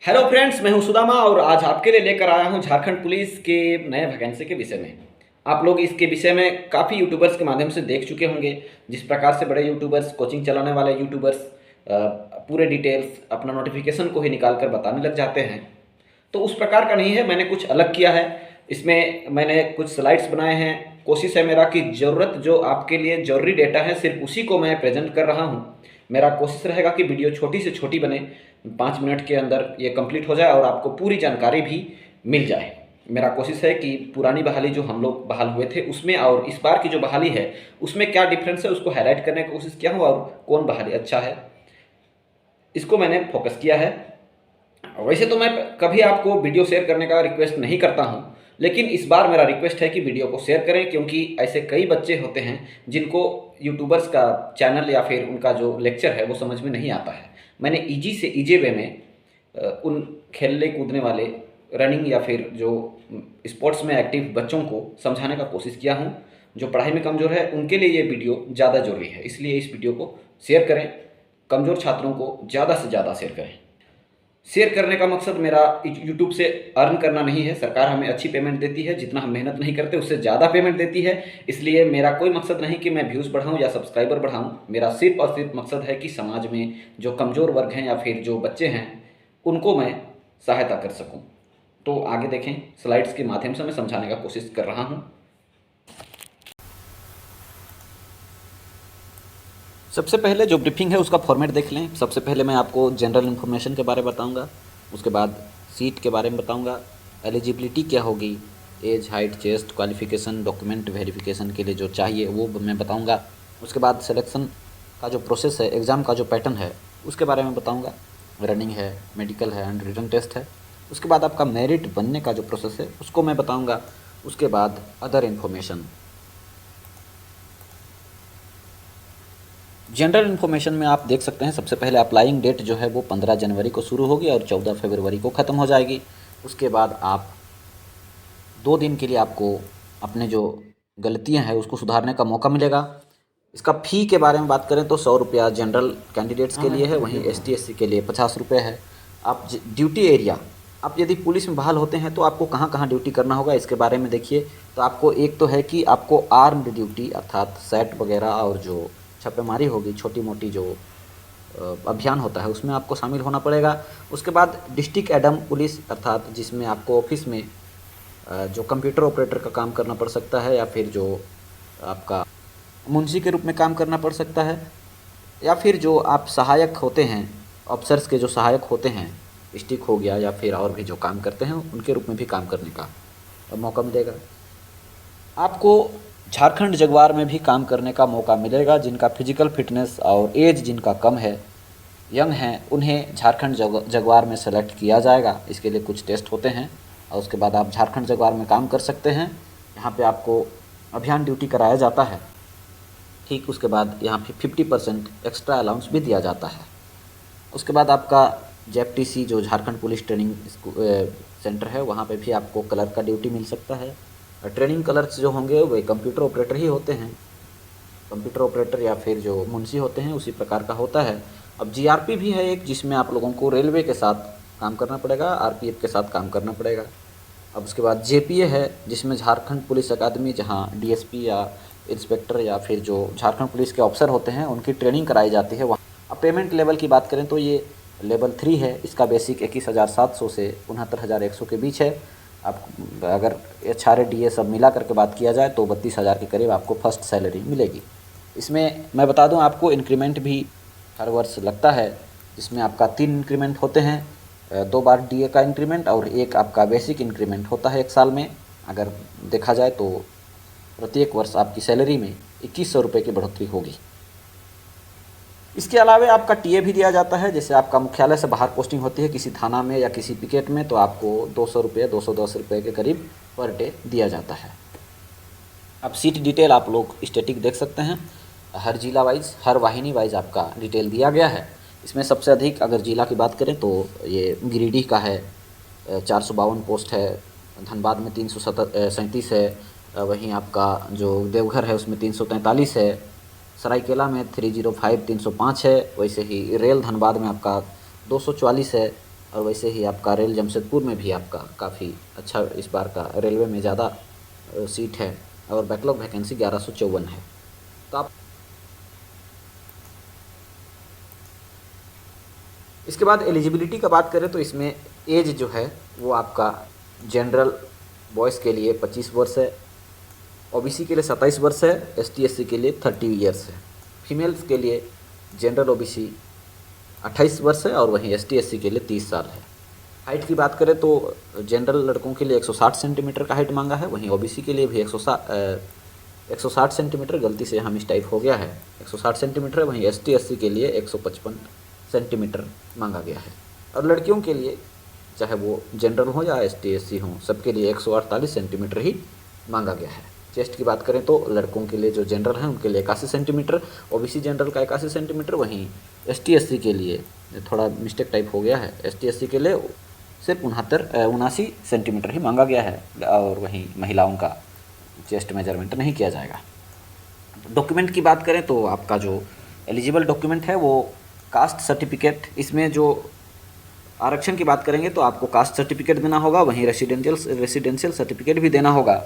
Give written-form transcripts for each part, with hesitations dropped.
Hello friends, मैं हूं सुदामा और आज आपके लिए लेकर आया हूं झारखंड पुलिस के नए वैकेंसी के विषय में। आप लोग इसके विषय में काफ़ी यूट्यूबर्स के माध्यम से देख चुके होंगे। जिस प्रकार से बड़े यूट्यूबर्स, कोचिंग चलाने वाले यूट्यूबर्स पूरे डिटेल्स अपना नोटिफिकेशन को ही निकाल कर बताने लग जाते हैं, तो उस प्रकार का नहीं है। मैंने कुछ अलग किया है। इसमें मैंने कुछ स्लाइड्स बनाए हैं। कोशिश है मेरा कि ज़रूरत जो आपके लिए ज़रूरी डेटा है सिर्फ उसी को मैं प्रेजेंट कर रहा हूँ। मेरा कोशिश रहेगा कि वीडियो छोटी से छोटी बने, 5 मिनट के अंदर ये कंप्लीट हो जाए और आपको पूरी जानकारी भी मिल जाए। मेरा कोशिश है कि पुरानी बहाली जो हम लोग बहाल हुए थे उसमें और इस बार की जो बहाली है उसमें क्या डिफरेंस है उसको हाईलाइट करने की कोशिश किया हूँ और कौन बहाली अच्छा है इसको मैंने फोकस किया है। वैसे तो मैं कभी आपको वीडियो शेयर करने का रिक्वेस्ट नहीं करता हूं, लेकिन इस बार मेरा रिक्वेस्ट है कि वीडियो को शेयर करें, क्योंकि ऐसे कई बच्चे होते हैं जिनको यूट्यूबर्स का चैनल या फिर उनका जो लेक्चर है वो समझ में नहीं आता है। मैंने ईजी से ईजी वे में उन खेलने कूदने वाले, रनिंग या फिर जो स्पोर्ट्स में एक्टिव बच्चों को समझाने का कोशिश किया हूँ। जो पढ़ाई में कमज़ोर है उनके लिए ये वीडियो ज़्यादा ज़रूरी है, इसलिए इस वीडियो को शेयर करें। कमज़ोर छात्रों को ज़्यादा से ज़्यादा शेयर करें। शेयर करने का मकसद मेरा यूट्यूब से अर्न करना नहीं है। सरकार हमें अच्छी पेमेंट देती है, जितना हम मेहनत नहीं करते उससे ज़्यादा पेमेंट देती है। इसलिए मेरा कोई मकसद नहीं कि मैं व्यूज़ बढ़ाऊं या सब्सक्राइबर बढ़ाऊं। मेरा सिर्फ और सिर्फ मकसद है कि समाज में जो कमज़ोर वर्ग हैं या फिर जो बच्चे हैं उनको मैं सहायता कर सकूँ। तो आगे देखें, स्लाइड्स के माध्यम से मैं समझाने का कोशिश कर रहा हूँ। सबसे पहले जो ब्रीफिंग है उसका फॉर्मेट देख लें। सबसे पहले मैं आपको जनरल इन्फॉर्मेशन के बारे में बताऊंगा, उसके बाद सीट के बारे में बताऊंगा, एलिजिबिलिटी क्या होगी, age, height, chest, qualification, document verification के लिए जो चाहिए वो मैं बताऊंगा। उसके बाद सिलेक्शन का जो प्रोसेस है, एग्ज़ाम का जो पैटर्न है उसके बारे में बताऊँगा। रनिंग है, मेडिकल है एंड रिटन टेस्ट है। उसके बाद आपका मेरिट बनने का जो प्रोसेस है उसको मैं बताऊँगा। उसके बाद अदर इन्फॉर्मेशन। जनरल इन्फॉर्मेशन में आप देख सकते हैं सबसे पहले अप्लाइंग डेट जो है वो 15 जनवरी को शुरू होगी और 14 फरवरी को ख़त्म हो जाएगी। उसके बाद आप 2 दिन के लिए आपको अपने जो गलतियां हैं उसको सुधारने का मौका मिलेगा। इसका फ़ी के बारे में बात करें तो 100 रुपया जनरल कैंडिडेट्स के लिए है, वहीं ST SC के लिए 50 रुपये है। आप ड्यूटी एरिया, आप यदि पुलिस में बहाल होते हैं तो आपको कहाँ कहाँ ड्यूटी करना होगा इसके बारे में देखिए। तो आपको एक तो है कि आपको आर्म्ड ड्यूटी अर्थात सेट वगैरह और जो छापेमारी होगी, छोटी मोटी जो अभियान होता है उसमें आपको शामिल होना पड़ेगा। उसके बाद डिस्ट्रिक्ट एडम पुलिस अर्थात जिसमें आपको ऑफिस में जो कंप्यूटर ऑपरेटर का काम करना पड़ सकता है या फिर जो आपका मुंशी के रूप में काम करना पड़ सकता है, या फिर जो आप सहायक होते हैं, ऑफिसर्स के जो सहायक होते हैं, स्टिक हो गया या फिर और भी जो काम करते हैं उनके रूप में भी काम करने का मौका मिलेगा। आपको झारखंड जगवार में भी काम करने का मौका मिलेगा। जिनका फिजिकल फिटनेस और एज जिनका कम है, यंग हैं, उन्हें झारखंड जगवार में सेलेक्ट किया जाएगा। इसके लिए कुछ टेस्ट होते हैं और उसके बाद आप झारखंड जगवार में काम कर सकते हैं। यहाँ पे आपको अभियान ड्यूटी कराया जाता है। ठीक उसके बाद यहाँ पे 50% एक्स्ट्रा अलाउंस भी दिया जाता है। उसके बाद आपका JFTC जो झारखंड पुलिस ट्रेनिंग सेंटर है वहाँ पे भी आपको क्लर्क का ड्यूटी मिल सकता है। ट्रेनिंग क्लर्क्स जो होंगे वे कंप्यूटर ऑपरेटर ही होते हैं। कंप्यूटर ऑपरेटर या फिर जो मुंशी होते हैं उसी प्रकार का होता है। अब GRP भी है एक, जिसमें आप लोगों को रेलवे के साथ काम करना पड़ेगा, RPF के साथ काम करना पड़ेगा। अब उसके बाद JPA है जिसमें झारखंड पुलिस अकादमी, जहाँ DSP या इंस्पेक्टर या फिर जो झारखंड पुलिस के ऑफिसर होते हैं उनकी ट्रेनिंग कराई जाती है वहाँ। अब पेमेंट लेवल की बात करें तो ये लेवल 3 है। इसका बेसिक 21,700 से 69,100 के बीच है। आप अगर HRA DA सब मिला करके बात किया जाए तो 32,000 के करीब आपको फर्स्ट सैलरी मिलेगी। इसमें मैं बता दूं आपको इंक्रीमेंट भी हर वर्ष लगता है, जिसमें आपका 3 इंक्रीमेंट होते हैं। 2 बार DA का इंक्रीमेंट और एक आपका बेसिक इंक्रीमेंट होता है 1 साल में। अगर देखा जाए तो प्रत्येक वर्ष आपकी सैलरी में 2100 रुपये की बढ़ोतरी होगी। इसके अलावा आपका TA भी दिया जाता है। जैसे आपका मुख्यालय से बाहर पोस्टिंग होती है किसी थाना में या किसी पिकेट में, तो आपको 200 रुपये, 210 रुपये के करीब पर डे दिया जाता है। अब सीट डिटेल आप लोग स्टैटिक देख सकते हैं। हर जिला वाइज, हर वाहिनी वाइज आपका डिटेल दिया गया है। इसमें सबसे अधिक अगर जिला की बात करें तो ये गिरिडीह का है, 452 पोस्ट है। धनबाद में 337 है। वहीं आपका जो देवघर है उसमें 343 है। सरायकेला में 305 305 है। वैसे ही रेल धनबाद में आपका 244 है। और वैसे ही आपका रेल जमशेदपुर में भी आपका काफ़ी अच्छा इस बार का रेलवे में ज़्यादा सीट है और बैकलॉग वैकेंसी 1154 है। तो आप इसके बाद एलिजिबिलिटी का बात करें तो इसमें एज जो है वो आपका जनरल बॉयज़ के लिए 25 वर्ष है, ओबीसी के लिए 27 वर्ष है, एसटी एससी के लिए 30 ईयर्स है। फीमेल्स के लिए जनरल ओबीसी 28 वर्ष है और वहीं एसटी एससी के लिए 30 साल है। हाइट की बात करें तो जनरल लड़कों के लिए 160 सेंटीमीटर का हाइट मांगा है, वहीं ओबीसी के लिए भी 160 सेंटीमीटर, गलती से यहाँ मिस्टाइप हो गया है, 160 सेंटीमीटर है, वहीं एसटी एससी के लिए 155 सेंटीमीटर मांगा गया है। और लड़कियों के लिए चाहे वो जनरल हो या एसटी एससी हो, सबके लिए 148 सेंटीमीटर ही मांगा गया है। चेस्ट की बात करें तो लड़कों के लिए जो जनरल हैं उनके लिए 81 सेंटीमीटर, ओबीसी जनरल का 81 सेंटीमीटर, वहीं एसटी एससी के लिए थोड़ा मिस्टेक टाइप हो गया है, एसटी एससी के लिए सिर्फ 79 सेंटीमीटर ही मांगा गया है। और वहीं महिलाओं का चेस्ट मेजरमेंट नहीं किया जाएगा। डॉक्यूमेंट की बात करें तो आपका जो एलिजिबल डॉक्यूमेंट है वो कास्ट सर्टिफिकेट, इसमें जो आरक्षण की बात करेंगे तो आपको कास्ट सर्टिफिकेट देना होगा, वहीं रेसिडेंशियल सर्टिफिकेट भी देना होगा।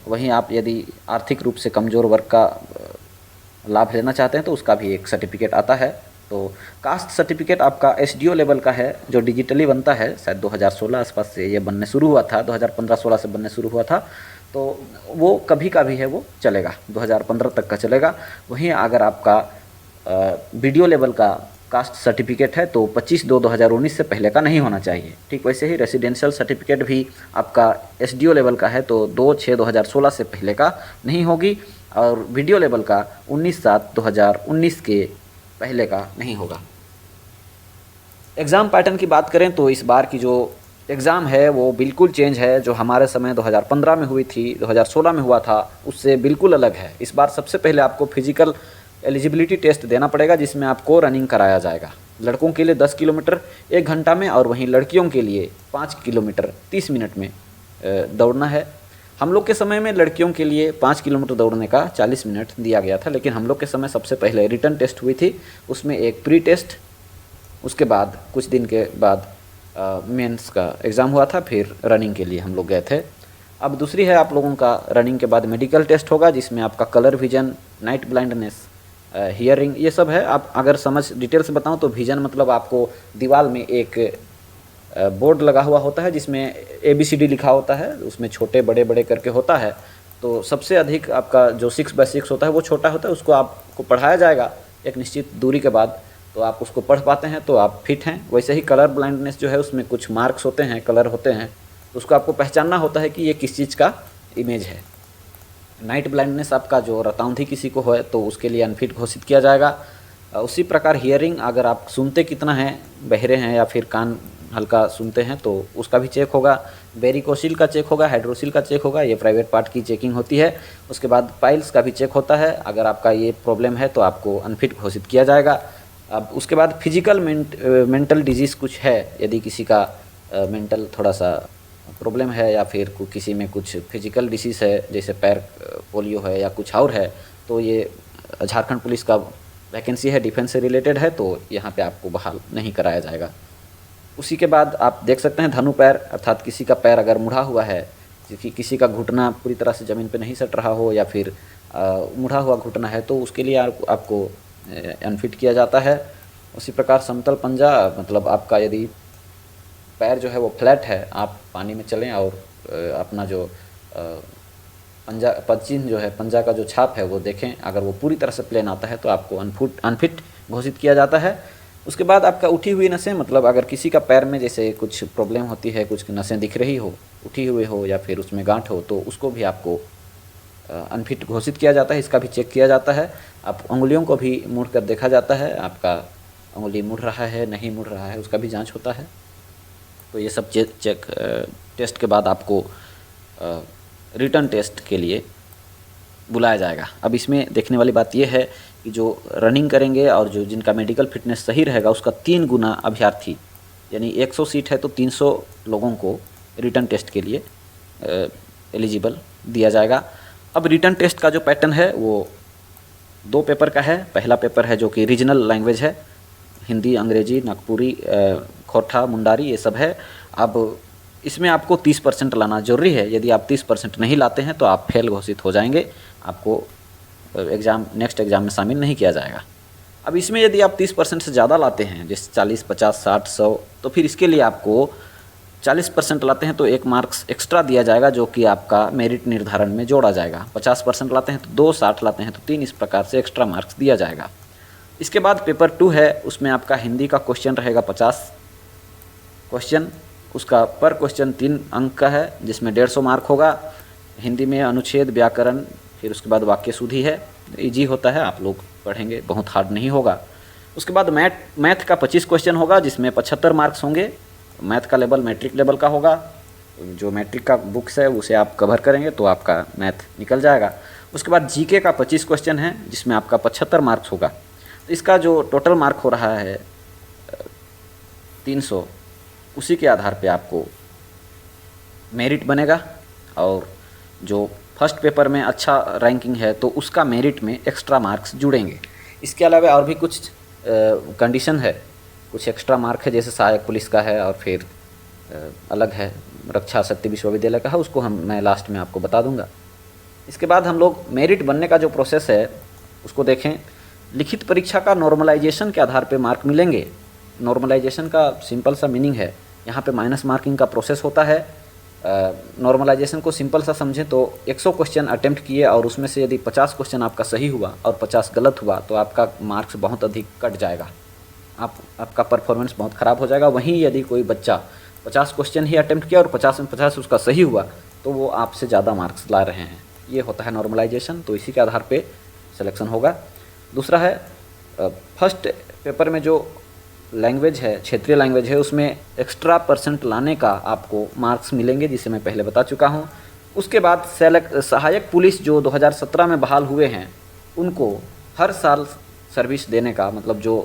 वहीं आप यदि आर्थिक रूप से कमज़ोर वर्ग का लाभ लेना चाहते हैं तो उसका भी एक सर्टिफिकेट आता है। तो कास्ट सर्टिफिकेट आपका एसडीओ लेवल का है जो डिजिटली बनता है, शायद 2016 आसपास से ये बनने शुरू हुआ था, 2015-16 से बनने शुरू हुआ था, तो वो कभी का भी है वो चलेगा, 2015 तक का चलेगा। वहीं अगर आपका वीडियो लेवल का कास्ट सर्टिफिकेट है तो 25/2/2019 से पहले का नहीं होना चाहिए। ठीक वैसे ही रेसिडेंशियल सर्टिफिकेट भी आपका एसडीओ लेवल का है तो 2/6/2016 से पहले का नहीं होगी, और वीडियो लेवल का 19/7/2019 के पहले का नहीं होगा। एग्ज़ाम पैटर्न की बात करें तो इस बार की जो एग्ज़ाम है वो बिल्कुल चेंज है, जो हमारे समय 2015 में हुई थी, 2016 में हुआ था, उससे बिल्कुल अलग है। इस बार सबसे पहले आपको फिजिकल एलिजिबिलिटी टेस्ट देना पड़ेगा जिसमें आपको रनिंग कराया जाएगा। लड़कों के लिए 10 किलोमीटर 1 घंटा में और वहीं लड़कियों के लिए 5 किलोमीटर 30 मिनट में दौड़ना है। हम लोग के समय में लड़कियों के लिए 5 किलोमीटर दौड़ने का 40 मिनट दिया गया था, लेकिन हम लोग के समय सबसे पहले रिटन टेस्ट हुई थी, उसमें एक प्री टेस्ट, उसके बाद कुछ दिन के बाद मेंस का एग्ज़ाम हुआ था, फिर रनिंग के लिए हम लोग गए थे। अब दूसरी है आप लोगों का रनिंग के बाद मेडिकल टेस्ट होगा जिसमें आपका colour vision, night blindness, hearing, ये सब है। आप अगर समझ डिटेल से बताऊं तो विजन मतलब आपको दीवार में एक बोर्ड लगा हुआ होता है जिसमें ABCD लिखा होता है, उसमें छोटे बड़े बड़े करके होता है, तो सबसे अधिक आपका जो 6x6 होता है वो छोटा होता है, उसको आपको पढ़ाया जाएगा एक निश्चित दूरी के बाद, तो आप उसको पढ़ पाते हैं तो आप फिट हैं। वैसे ही कलर ब्लाइंडनेस जो है उसमें कुछ मार्क्स होते हैं, कलर होते हैं, तो उसको आपको पहचानना होता है कि ये किस चीज़ का इमेज है। नाइट ब्लाइंडनेस आपका जो रतौंधी किसी को है तो उसके लिए अनफिट घोषित किया जाएगा। उसी प्रकार हियरिंग, अगर आप सुनते कितना हैं, बहरे हैं या फिर कान हल्का सुनते हैं तो उसका भी चेक होगा। वेरिकोसिल का चेक होगा, हाइड्रोसिल का चेक होगा, ये प्राइवेट पार्ट की चेकिंग होती है। उसके बाद पाइल्स का भी चेक होता है, अगर आपका ये प्रॉब्लम है तो आपको अनफिट घोषित किया जाएगा। अब उसके बाद फिजिकल मेंटल डिजीज़ कुछ है, यदि किसी का मेंटल थोड़ा सा प्रॉब्लम है या फिर किसी में कुछ फिजिकल डिसीज़ है जैसे पैर पोलियो है या कुछ और है, तो ये झारखंड पुलिस का वैकेंसी है, डिफेंस से रिलेटेड है, तो यहाँ पे आपको बहाल नहीं कराया जाएगा। उसी के बाद आप देख सकते हैं धनु पैर, अर्थात किसी का पैर अगर मुड़ा हुआ है, किसी का घुटना पूरी तरह से ज़मीन पे नहीं सट रहा हो या फिर मुड़ा हुआ घुटना है तो उसके लिए आपको अनफिट किया जाता है। उसी प्रकार समतल पंजा, मतलब आपका यदि पैर जो है वो फ्लैट है, आप पानी में चलें और अपना जो पंजा पदचिन्ह जो है, पंजा का जो छाप है वो देखें, अगर वो पूरी तरह से प्लेन आता है तो आपको अनफिट घोषित किया जाता है। उसके बाद आपका उठी हुई नसें, मतलब अगर किसी का पैर में जैसे कुछ प्रॉब्लम होती है, कुछ नसें दिख रही हो, उठी हुई हो या फिर उसमें गांठ हो, तो उसको भी आपको अनफिट घोषित किया जाता है, इसका भी चेक किया जाता है। आप उंगलियों को भी मुड़ कर देखा जाता है, आपका उंगली मुड़ रहा है नहीं मुड़ रहा है उसका भी जांच होता है। तो ये सब चेक टेस्ट के बाद आपको रिटर्न टेस्ट के लिए बुलाया जाएगा। अब इसमें देखने वाली बात यह है कि जो रनिंग करेंगे और जो जिनका मेडिकल फिटनेस सही रहेगा उसका 3 गुना अभ्यर्थी, यानी 100 सीट है तो 300 लोगों को रिटर्न टेस्ट के लिए एलिजिबल दिया जाएगा। अब रिटर्न टेस्ट का जो पैटर्न है वो 2 पेपर का है। पहला पेपर है जो कि रीजनल लैंग्वेज है, हिंदी, अंग्रेजी, नागपुरी, खोटा मुंडारी ये सब है। अब इसमें आपको 30% लाना ज़रूरी है। यदि आप 30% नहीं लाते हैं तो आप फेल घोषित हो जाएंगे, आपको नेक्स्ट एग्ज़ाम में शामिल नहीं किया जाएगा। अब इसमें यदि आप 30% से ज़्यादा लाते हैं, जैसे 40, 50, 60, 100, तो फिर इसके लिए आपको 40% लाते हैं तो 1 मार्क्स एक्स्ट्रा दिया जाएगा, जो कि आपका मेरिट निर्धारण में जोड़ा जाएगा। 50% लाते हैं तो 2, 60 लाते हैं तो 3, इस प्रकार से एक्स्ट्रा मार्क्स दिया जाएगा। इसके बाद पेपर 2 है, उसमें आपका हिंदी का क्वेश्चन रहेगा 50 क्वेश्चन। उसका पर क्वेश्चन 3 अंक का है, जिसमें 150 मार्क होगा। हिंदी में अनुच्छेद, व्याकरण, फिर उसके बाद वाक्य शुद्धि है। इजी होता है, आप लोग पढ़ेंगे, बहुत हार्ड नहीं होगा। उसके बाद मैथ का 25 क्वेश्चन होगा, जिसमें 75 मार्क्स होंगे। मैथ का लेवल मैट्रिक लेवल का होगा। जो मैट्रिक का बुक्स है उसे आप कवर करेंगे तो आपका मैथ निकल जाएगा। उसके बाद जीके का 25 क्वेश्चन है, जिसमें आपका 75 मार्क्स होगा। तो इसका जो टोटल मार्क हो रहा है 300, उसी के आधार पे आपको मेरिट बनेगा। और जो फर्स्ट पेपर में अच्छा रैंकिंग है तो उसका मेरिट में एक्स्ट्रा मार्क्स जुड़ेंगे। इसके अलावा और भी कुछ कंडीशन है, कुछ एक्स्ट्रा मार्क है, जैसे सहायक पुलिस का है और फिर अलग है रक्षा शक्ति विश्वविद्यालय का है, उसको मैं लास्ट में आपको बता दूंगा। इसके बाद हम लोग मेरिट बनने का जो प्रोसेस है उसको देखें। लिखित परीक्षा का नॉर्मलाइजेशन के आधार पे मार्क मिलेंगे। नॉर्मलाइजेशन का सिंपल सा मीनिंग है, यहाँ पे माइनस मार्किंग का प्रोसेस होता है। नॉर्मलाइजेशन को सिंपल सा समझें तो 100 क्वेश्चन अटेम्प्ट किए और उसमें से यदि 50 क्वेश्चन आपका सही हुआ और 50 गलत हुआ तो आपका मार्क्स बहुत अधिक कट जाएगा, आपका परफॉर्मेंस बहुत ख़राब हो जाएगा। वहीं यदि कोई बच्चा 50 क्वेश्चन ही अटेम्प्ट किया और 50 में 50 उसका सही हुआ तो वो आपसे ज़्यादा मार्क्स ला रहे हैं। ये होता है नॉर्मलाइजेशन, तो इसी के आधार पे सिलेक्शन होगा। दूसरा है फर्स्ट पेपर में जो लैंग्वेज है, क्षेत्रीय लैंग्वेज है, उसमें एक्स्ट्रा % लाने का आपको मार्क्स मिलेंगे, जिसे मैं पहले बता चुका हूँ। उसके बाद सहायक पुलिस जो 2017 में बहाल हुए हैं उनको हर साल सर्विस देने का, मतलब जो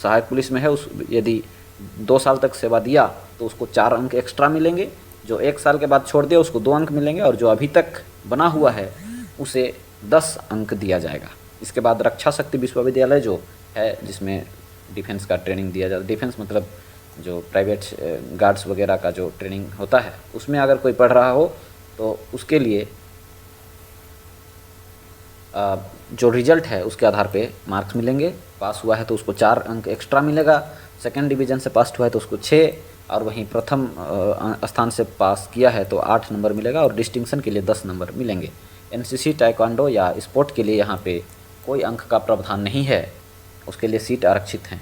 सहायक पुलिस में है उस यदि 2 साल तक सेवा दिया तो उसको 4 अंक एक्स्ट्रा मिलेंगे। जो 1 साल के बाद छोड़ दिया उसको 2 अंक मिलेंगे, और जो अभी तक बना हुआ है उसे 10 अंक दिया जाएगा। इसके बाद रक्षा शक्ति विश्वविद्यालय जो है, जिसमें डिफेंस का ट्रेनिंग दिया जाता है, डिफेंस मतलब जो प्राइवेट गार्ड्स वगैरह का जो ट्रेनिंग होता है, उसमें अगर कोई पढ़ रहा हो तो उसके लिए जो रिजल्ट है उसके आधार पे मार्क्स मिलेंगे। पास हुआ है तो उसको 4 अंक एक्स्ट्रा मिलेगा, सेकंड डिवीज़न से पास हुआ है तो उसको 6, और वहीं प्रथम स्थान से पास किया है तो 8 नंबर मिलेगा, और डिस्टिंक्शन के लिए 10 नंबर मिलेंगे। एनसीसी, टाइक्वांडो या स्पोर्ट के लिए यहाँ पे कोई अंक का प्रावधान नहीं है, उसके लिए सीट आरक्षित हैं।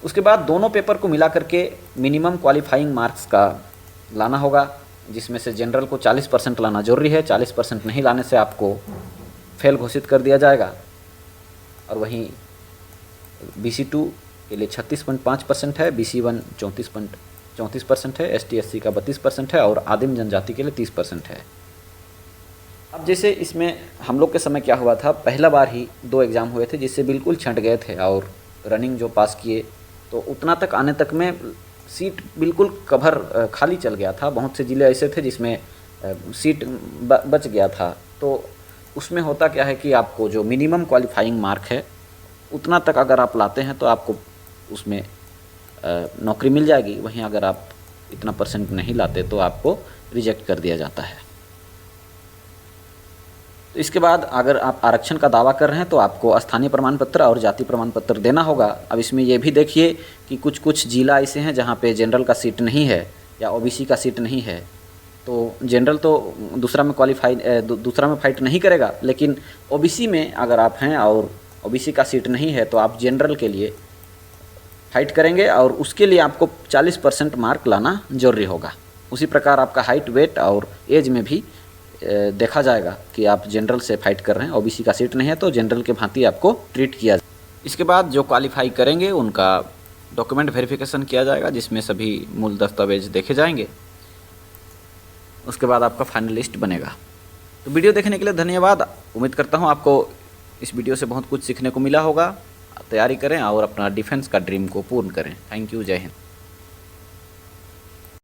उसके बाद दोनों पेपर को मिला करके मिनिमम क्वालिफाइंग मार्क्स का लाना होगा, जिसमें से जनरल को 40% लाना जरूरी है। 40% नहीं लाने से आपको फेल घोषित कर दिया जाएगा। और वहीं BC2 के लिए 36.5% है, BC1 34% है, ST SC का 32% है, और आदिम जनजाति के लिए 30% है। अब जैसे इसमें हम लोग के समय क्या हुआ था, पहला बार ही 2 एग्ज़ाम हुए थे जिससे बिल्कुल छंट गए थे, और रनिंग जो पास किए तो उतना तक आने तक में सीट बिल्कुल कवर खाली चल गया था। बहुत से ज़िले ऐसे थे जिसमें सीट बच गया था। तो उसमें होता क्या है कि आपको जो मिनिमम क्वालिफाइंग मार्क है उतना तक अगर आप लाते हैं तो आपको उसमें नौकरी मिल जाएगी। वहीं अगर आप इतना % नहीं लाते तो आपको रिजेक्ट कर दिया जाता है। तो इसके बाद अगर आप आरक्षण का दावा कर रहे हैं तो आपको स्थानीय प्रमाण पत्र और जाति प्रमाण पत्र देना होगा। अब इसमें यह भी देखिए कि कुछ जिला ऐसे हैं जहाँ पे जनरल का सीट नहीं है या OBC का सीट नहीं है, तो जनरल तो दूसरा में फाइट नहीं करेगा, लेकिन OBC में अगर आप हैं और OBC का सीट नहीं है तो आप जनरल के लिए फाइट करेंगे, और उसके लिए आपको 40% मार्क लाना जरूरी होगा। उसी प्रकार आपका हाइट, वेट और एज में भी देखा जाएगा कि आप जनरल से फाइट कर रहे हैं। OBC का सीट नहीं है तो जनरल के भांति आपको ट्रीट किया जाए। इसके बाद जो क्वालिफाई करेंगे उनका डॉक्यूमेंट वेरिफिकेशन किया जाएगा, जिसमें सभी मूल दस्तावेज देखे जाएंगे। उसके बाद आपका फाइनल लिस्ट बनेगा। तो वीडियो देखने के लिए धन्यवाद। उम्मीद करता हूँ आपको इस वीडियो से बहुत कुछ सीखने को मिला होगा। तैयारी करें और अपना डिफेंस का ड्रीम को पूर्ण करें। थैंक यू, जय हिंद।